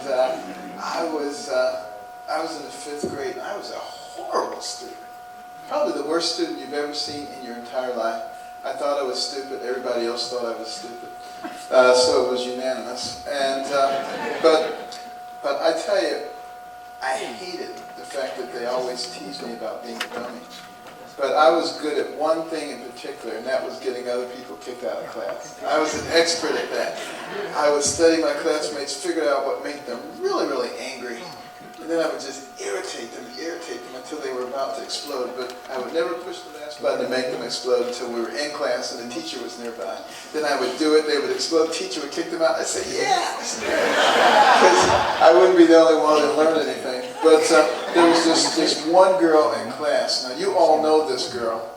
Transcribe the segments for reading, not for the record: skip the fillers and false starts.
I was in the 5th grade, and I was a horrible student. Probably the worst student you've ever seen in your entire life. I thought I was stupid. Everybody else thought I was stupid. So it was unanimous. And but I tell you, I hated the fact that they always teased me about being a dummy. But I was good at one thing in particular, and that was getting other people kicked out of class. I was an expert at that. I would study my classmates, figure out what made them really, really angry, and then I would just irritate them until they were about to explode. But I would never push the last button to make them explode until we were in class and the teacher was nearby. Then I would do it, they would explode, the teacher would kick them out. I'd say, yes! Because I wouldn't be the only one that learned anything. But there was this one girl in class. Now, you all know this girl.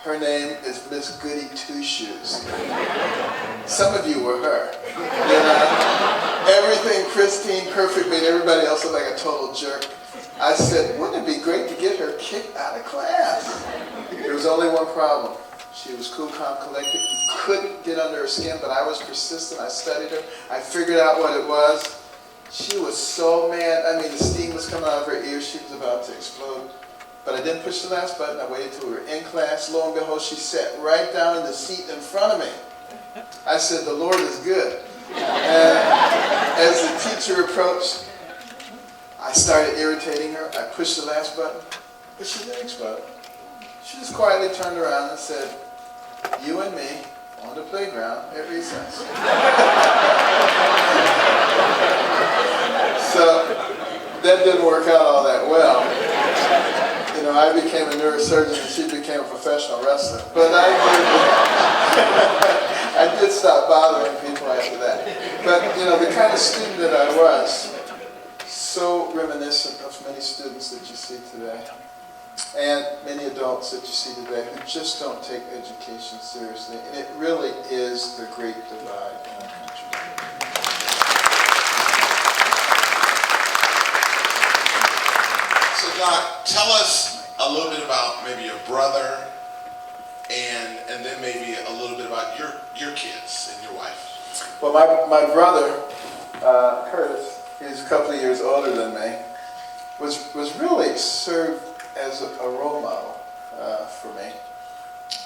Her name is Miss Goody Two-Shoes. Some of you were her. You know, everything pristine, perfect, made everybody else look like a total jerk. I said, wouldn't it be great to get her kicked out of class? There was only one problem. She was cool, calm, collected. You couldn't get under her skin, but I was persistent. I studied her. I figured out what it was. She was so mad. I mean, the steam was coming out of her ears. She was about to explode. But I didn't push the last button. I waited till we were in class. Lo and behold, she sat right down in the seat in front of me. I said, the Lord is good. And as the teacher approached, I started irritating her. I pushed the last button, but she didn't explode. She just quietly turned around and said, you and me on the playground at recess. So that didn't work out all that well. You know, I became a neurosurgeon and she became a professional wrestler. But I did stop bothering people after that. But, you know, the kind of student that I was, so reminiscent of many students that you see today, and many adults that you see today who just don't take education seriously. And it really is the great divide in our country. So Doc, tell us a little bit about maybe your brother and then maybe a little bit about your kids and your wife. Well, my brother, Curtis, he's a couple of years older than me, was really served as a role model for me.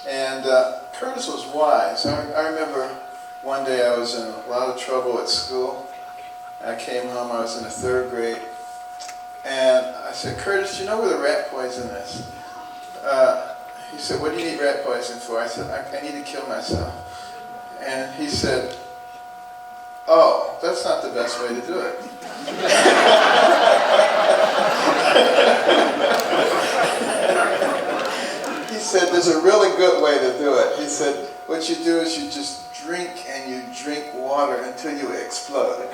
And Curtis was wise. I remember one day I was in a lot of trouble at school. I came home, I was in the 3rd grade, and I said, Curtis, do you know where the rat poison is? He said, what do you need rat poison for? I said, I need to kill myself. And he said, oh, that's not the best way to do it. He said, there's a really good way to do it. He said, what you do is you just drink and you drink water until you explode.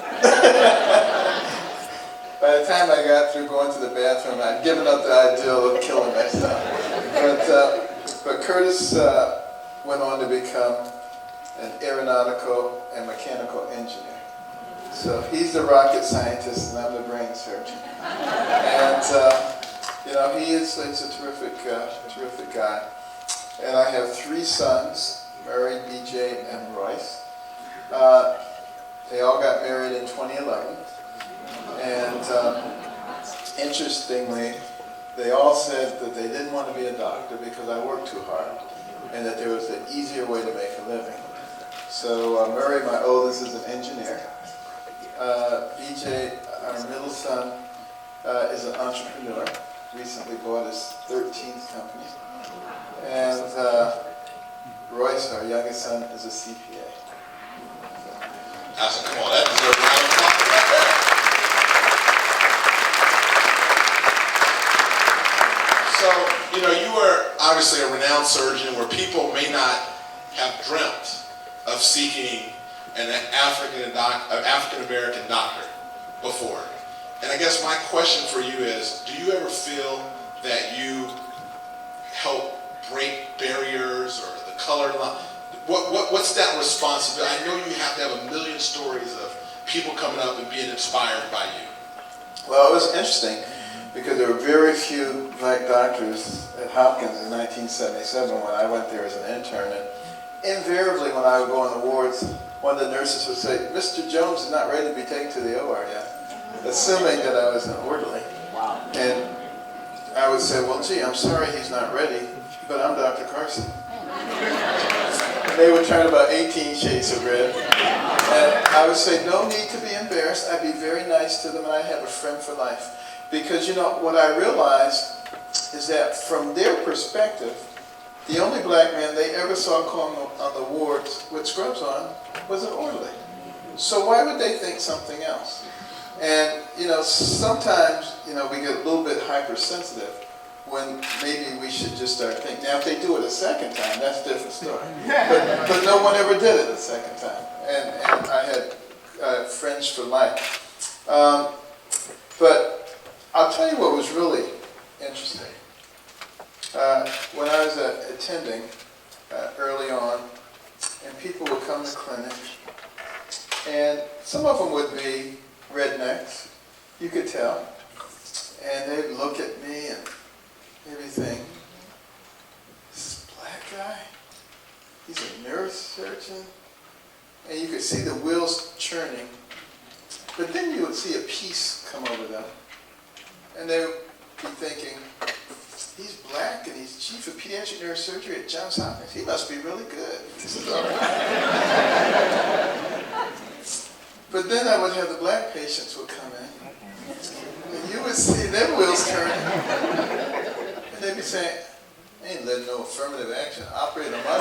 By the time I got through going to the bathroom, I'd given up the ideal of killing myself. But Curtis went on to become an aeronautical and mechanical engineer. So he's the rocket scientist and I'm the brain surgeon. And you know, he's a terrific guy. And I have 3 sons, Murray, BJ, and Royce. They all got married in 2011. And interestingly, they all said that they didn't want to be a doctor because I worked too hard and that there was an easier way to make a living. So Murray, my oldest, is an engineer. BJ, our middle son, is an entrepreneur. Recently bought his 13th company. And Royce, our youngest son, is a CPA. Come on, that deserves a round of applause right there. So, you know, you were obviously a renowned surgeon where people may not have dreamt of seeking an African-American doctor before. And I guess my question for you is, do you ever feel that you help break barriers or the color line? What's that responsibility? I know you have to have a million stories of people coming up and being inspired by you. Well, it was interesting because there were very few black doctors at Hopkins in 1977 when I went there as an intern. And invariably when I would go on the wards, one of the nurses would say, "Mr. Jones is not ready to be taken to the OR yet," assuming that I was an orderly. Wow. And I would say, "Well, gee, I'm sorry he's not ready, but I'm Dr. Carson." And they would turn about 18 shades of red. And I would say, "No need to be embarrassed." I'd be very nice to them, and I'd have a friend for life. Because, you know, what I realized is that from their perspective, the only black man they ever saw come on the wards with scrubs on was an orderly. So why would they think something else? And, you know, sometimes, you know, we get a little bit hypersensitive when maybe we should just start thinking. Now, if they do it a second time, that's a different story. But no one ever did it a second time. And I had friends for life. But I'll tell you what was really interesting. When I was attending early on, and people would come to clinic, and some of them would be rednecks, you could tell, and they'd look at me and everything. This black guy, he's a neurosurgeon, and you could see the wheels churning, but then you would see a peace come over them, and they would be thinking, he's black and he's chief of pediatric neurosurgery at Johns Hopkins. He must be really good. This is all right. But then I would have the black patients would come in, and you would see their wheels turning, and they'd be saying, "I ain't letting no affirmative action operate on my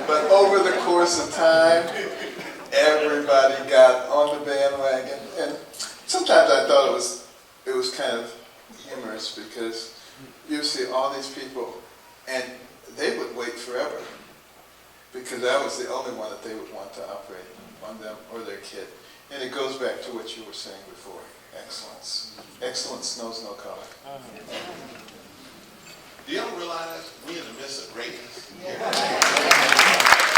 But over the course of time, everybody got on the bandwagon, and sometimes I thought it was kind of humorous because you see all these people, and they would wait forever because I was the only one that they would want to operate on them or their kid. And it goes back to what you were saying before: excellence. Excellence knows no color. Do y'all realize we in the midst of greatness? Yeah.